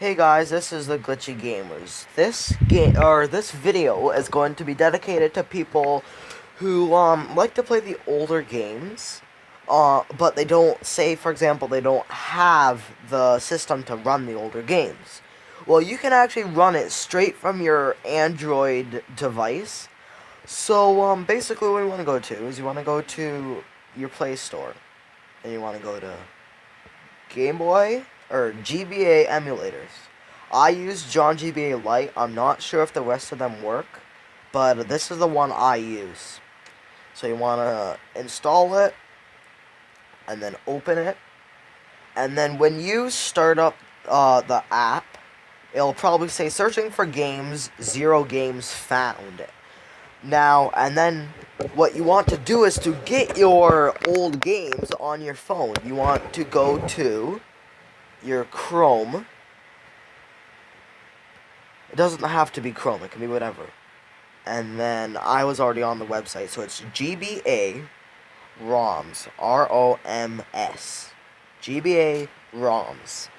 Hey guys, this is the GlitchyGamers. This video is going to be dedicated to people who like to play the older games, but they don't say, for example, they don't have the system to run the older games. Well, you can actually run it straight from your Android device. So basically, what you want to go to is you want to go to your Play Store, and you want to go to Game Boy or GBA emulators. I use John GBA Lite. I'm not sure if the rest of them work, but this is the one I use. So you want to install it and then open it. And then when you start up the app, it'll probably say searching for games, 0 games found. Now, and then what you want to do is to get your old games on your phone. You want to go to your Chrome. It doesn't have to be Chrome, it can be whatever. And then I was already on the website, so it's GBA ROMs, ROMS. GBA ROMs.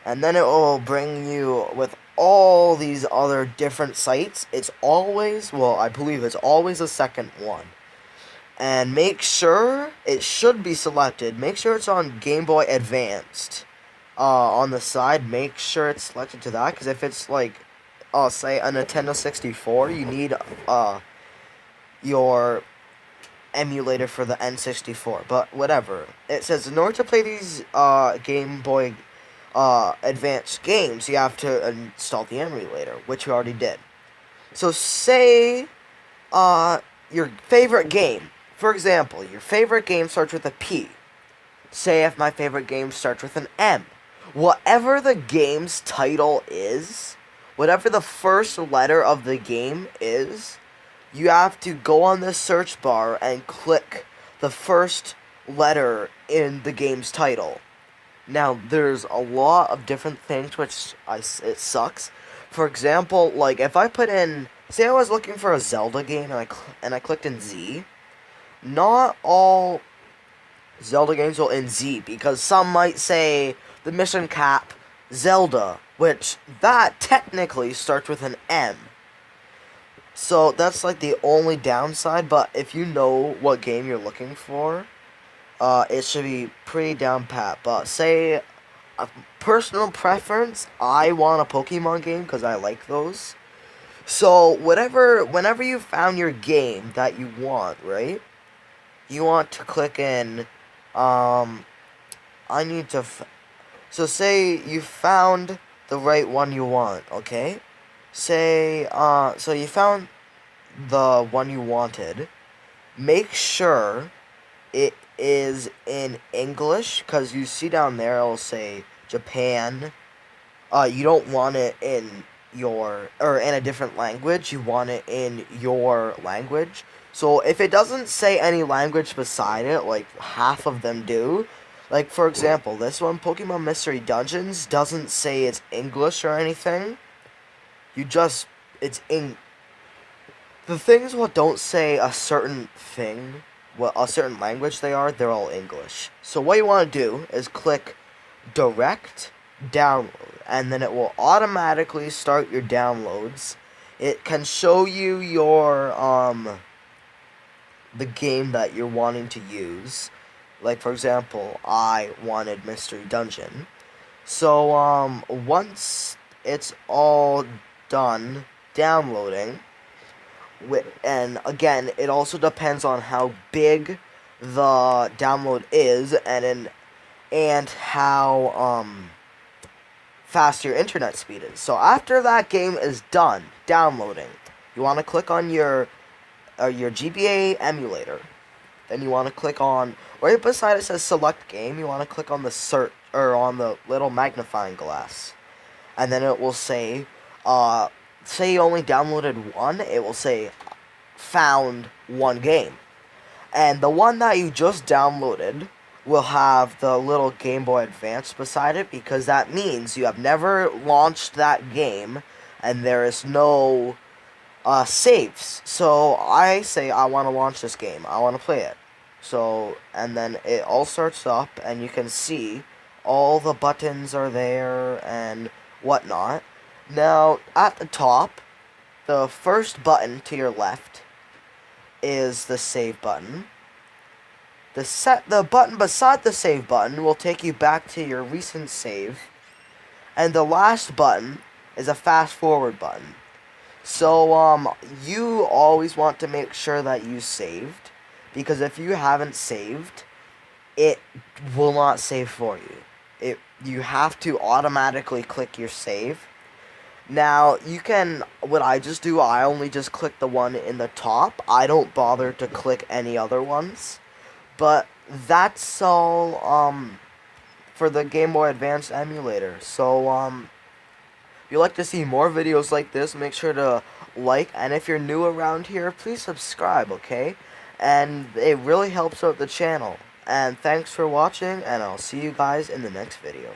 And then it will bring you with all these other different sites. It's always, well, I believe it's always the second one. And make sure it should be selected. Make sure it's on Game Boy Advanced. On the side, make sure it's selected to that, because if it's like, say a Nintendo 64, you need your emulator for the N64. But whatever. It says in order to play these Game Boy Advanced games, you have to install the emulator, which we already did. So say your favorite game. For example, your favorite game starts with a P. Say if my favorite game starts with an M. Whatever the game's title is, whatever the first letter of the game is, you have to go on the search bar and click the first letter in the game's title. Now, there's a lot of different things which it sucks. For example, like if I put in, say I was looking for a Zelda game and I clicked in Z, not all Zelda games will end Z, because some might say the mission cap Zelda, which that technically starts with an M. So that's like the only downside, but if you know what game you're looking for, it should be pretty down pat. But say a personal preference, I want a Pokemon game because I like those. So whenever you found your game that you want, right? You want to click in, I need to, so say you found the right one you want, okay? Say, so you found the one you wanted. Make sure it is in English, because you see down there it'll say Japan. You don't want it in in a different language. You want it in your language. So if it doesn't say any language beside it, like half of them do, like for example, this one, Pokemon Mystery Dungeons, doesn't say it's English or anything. It's in, the things what don't say a certain thing, what a certain language they are, they're all English. So what you want to do is click Direct Download, and then it will automatically start your downloads. It can show you your, the game that you're wanting to use. Like, for example, I wanted Mystery Dungeon. So, once it's all done downloading, and again, it also depends on how big the download is, and how, fast your internet speed is. So after that game is done downloading, you want to click on your GBA emulator. Then you want to click on, right beside it says select game, you want to click on the search, or on the little magnifying glass. And then it will say, say you only downloaded one, it will say found one game. And the one that you just downloaded will have the little Game Boy Advance beside it, because that means you have never launched that game and there is no saves. So I say I want to launch this game. I want to play it. So, and then it all starts up and you can see all the buttons are there and whatnot. Now, at the top, the first button to your left is the save button. The button beside the save button will take you back to your recent save. And the last button is a fast forward button. So, you always want to make sure that you saved, because if you haven't saved, it will not save for you. You have to automatically click your save. Now, what I just do, I only just click the one in the top. I don't bother to click any other ones. But that's all, for the Game Boy Advance emulator. So, if you'd like to see more videos like this, make sure to like, and if you're new around here, please subscribe, okay? And it really helps out the channel. And thanks for watching, and I'll see you guys in the next video.